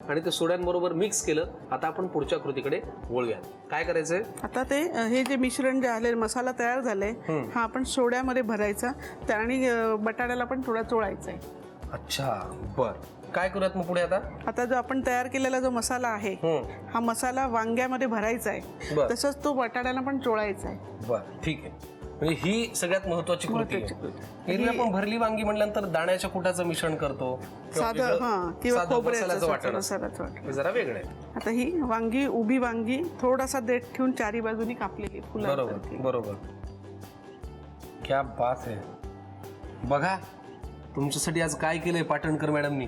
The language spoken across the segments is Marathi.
आणि ते सोड्यांबरोबर मिक्स केलं. आता आपण पुढच्या कृतीकडे वळूया. काय करायचंय? आता ते हे जे मिश्रण जे आले मसाला तयार झालाय हा आपण सोड्यामध्ये भरायचा आणि बटाट्याला पण थोडा चोळायचा आहे. अच्छा बर. काय करूयात मग पुढे? आता जो आपण तयार केलेला जो मसाला आहे हा मसाला वांग्यामध्ये भरायचा आहे, तसंच तो बटाट्याला पण चोळायचा आहे. बर ठीक आहे. म्हणजे ही सगळ्यात महत्वाची कृती आहे. एरवी आपण भरली वांगी म्हटल्यानंतर दाण्याच्या कुटाचं मिश्रण करतो, साधं किंवा खोबऱ्याचं वाटण मसाल्याचं वाटण, जरा वेगळं आहे. आता ही वांगी उभी वांगी थोडासा देठ ठेवून चारी बाजूनी कापलेली बरोबर बरोबर. क्या बात आहे. बघा तुमच्यासाठी आज काय केलंय पाटणकर मॅडमनी.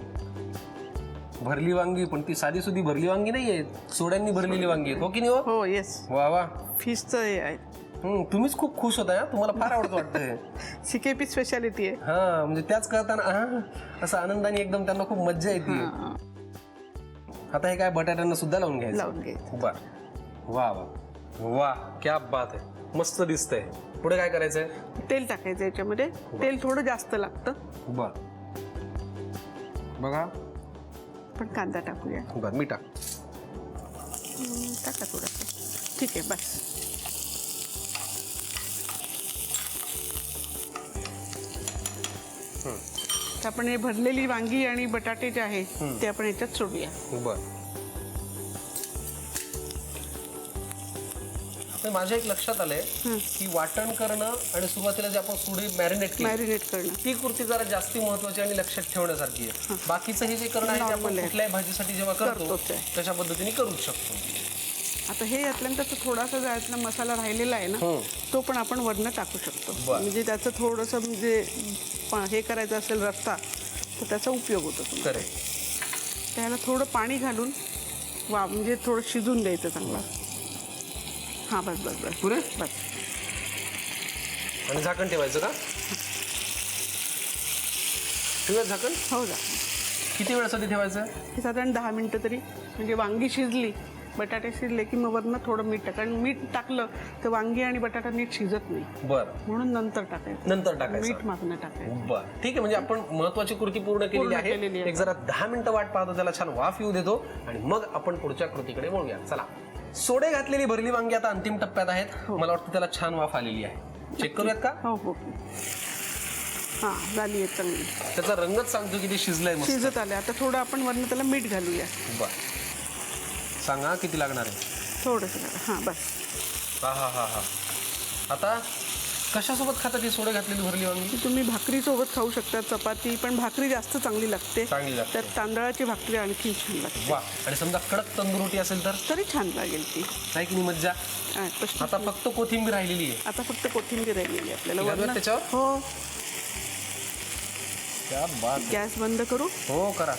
भरली वांगी, पण ती साधी सुधी भरली वांगी नाहीये, सोड्यांनी भरलेली वांगी आहेत. हो की नाही? हो येस. वा वा. फिशचं हे आहे. तुम्हीच खूप खुश होताय. तुम्हाला फार आवडतं वाटतंय. सिकेपी स्पेशालिटी आहे. हा म्हणजे त्याच करताना असं आनंदाने एकदम त्यांना खूप मज्जा येते. आता हे काय बटाट्यांना सुद्धा लावून घ्यायचं. बर. वा वा वा. क्या बात आहे. मस्त दिसतंय. पुढे काय करायचंय? तेल टाकायचं याच्यामध्ये. तेल थोडं जास्त लागतं. बर. बघा पण कांदा टाकूया. बर मी टाक. टाका थोडंसं. ठीक आहे बस. आपण हे भरलेली वांगी आणि बटाटे जे आहे ते आपण याच्यात सोडूया. बर. माझ्या एक लक्षात आलंय की वाटण करणं आणि सुरुवातीला जे आपण सुडी मॅरिनेट करणं ती कृती जरा जास्ती महत्वाची आणि लक्षात ठेवण्यासारखी आहे. बाकीचं हे जे करणं आहे ते आपण कुठल्याही भाजीसाठी जेव्हा करतो तशा पद्धतीने करू शकतो. आता हे यातल्यानंतर थोडासा यातला मसाला राहिलेला आहे ना तो पण आपण वरनं टाकू शकतो. म्हणजे त्याचं थोडंसं म्हणजे हे करायचं असेल रस्सा तर त्याचा उपयोग होतो. त्याला थोडं पाणी घालून म्हणजे थोडं शिजून द्यायचं चांगला. हां बस बस बस पुरे बस. आणि झाकण ठेवायचं का? ठेवूया झाकण? हो जा. किती वेळासाठी ठेवायचं? हे साधारण 10 मिनिटं तरी. म्हणजे वांगी शिजली बटाटे शिजले की मग वरनं थोडं मीठ टाका. कारण मीठ टाकलं तर वांगी आणि बटाटा नीट शिजत नाही. बरं. म्हणून नंतर टाकायचं. मीठ मागणं टाकायचं. बरं ठीक आहे. म्हणजे आपण महत्वाची कृती पूर्ण केलेली आहे. एक जरा 10 मिनिटं वाट पाहतो, त्याला छान वाफ येऊ देतो आणि मग आपण पुढच्या कृतीकडे वळूया. चला. सोडे घातलेली भरली वांगी आता अंतिम टप्प्यात आहेत. मला वाटतं त्याला छान वाफ आलेली आहे. चेक करूयात का? हो हो. हां झाली आहे चांगली. त्याचा रंगच सांगतो की ते शिजलंय. शिजत आलंय. आता थोडं आपण वरनं त्याला मीठ घालूया. बरं. सांगा किती लागणार आहे? थोडंसं. हां बस. हा हा हा हा. आता कशासोबत खाता ती सोडे घातलेली भरली वांगी? तुम्ही भाकरीसोबत खाऊ शकता, चपाती, पण भाकरी जास्त चांगली लागते. त्यात तांदळाची भाकरी आणखी छान लागते. वा. आणि समजा कडक तंदूर रोटी असेल तर तरी छान लागेल ती. काय की मज्जा. आता फक्त कोथिंबीर राहिलेली आहे. आता फक्त कोथिंबीर राहिलेली आपल्याला त्याच्यावर. हो. क्या बात. गॅस बंद करू? हो करा.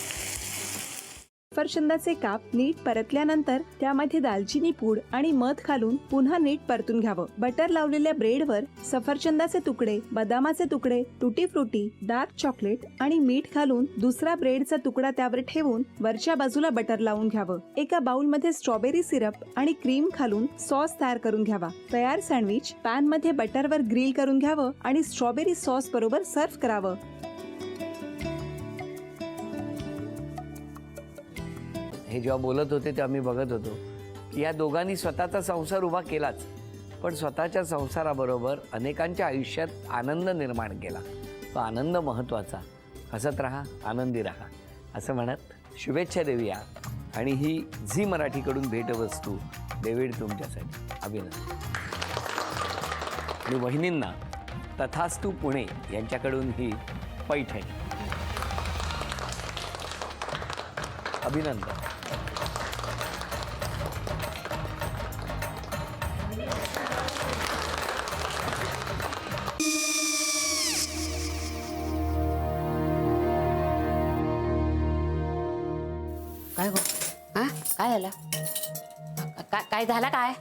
सफरचंदाचे काप नीट परतल्यानंतर त्यामध्ये दालचिनी पूड आणि मध घालून पुन्हा नीट परतून घ्यावं. बटर लावलेल्या ब्रेडवर सफरचंदाचे तुकडे, बदामाचे तुकडे, टुटी फ्रुटी, डार्क चॉकलेट आणि मीठ घालून दुसरा ब्रेडचा तुकडा त्यावर ठेवून वरच्या बाजूला बटर लावून घ्यावं. एका बाउलमध्ये स्ट्रॉबेरी सिरप आणि क्रीम घालून सॉस तयार करून घ्यावा. तयार सँडविच पॅन मध्ये बटरवर ग्रिल करून घ्यावं आणि स्ट्रॉबेरी सॉस बरोबर सर्व्ह करावं. हे जेव्हा बोलत होते तेव्हा मी बघत होतो की या दोघांनी स्वतःचा संसार उभा केलाच, पण स्वतःच्या संसाराबरोबर अनेकांच्या आयुष्यात आनंद निर्माण केला. तो आनंद महत्त्वाचा. हसत राहा, आनंदी राहा असं म्हणत शुभेच्छा देऊया. आणि ही झी मराठीकडून भेटवस्तू डेव्हिड तुमच्यासाठी. अभिनंदन. आणि वहिनींना तथास्तू पुणे यांच्याकडून ही पैठणी. अभिनंदन. काय गो? हा काय झालं? काय झालं? काय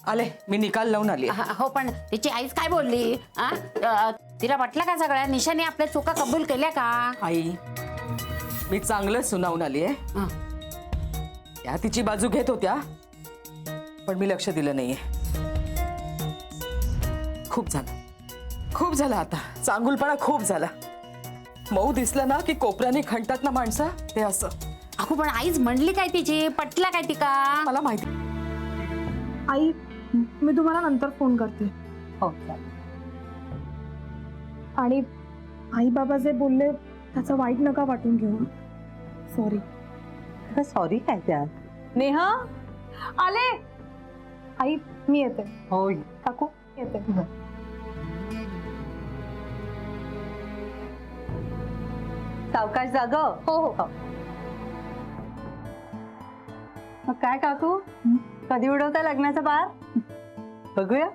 आले मी निकाल लावून आली. हो पण तिची आईच काय बोलली? तिला वाटलं का सगळ्या निशाने आपल्या चुका कबूल केल्या का? आई मी चांगलं सुनावून आली आहे. त्या तिची बाजू घेत होत्या पण मी लक्ष दिलं नाहीये. खूप झालं आता. चांगुलपणा खूप झाला. मऊ दिसलं ना की कोपऱ्याने खणतात ना माणसं, ते असं. अगो पण आईच म्हणली काय तिची, पटला काय ती का? मला माहिती. आई मी तुम्हाला नंतर फोन करते. हो आणि आई बाबा जे बोलले त्याचं वाईट नका वाटून घेऊ. सॉरी. सॉरी काय त्या? नेहा आले. आई मी येते. हो काकू येते. सावकाश जाग. हो हो. मग काय काकू, कधी उडवता लग्नाचा बार? बघूया.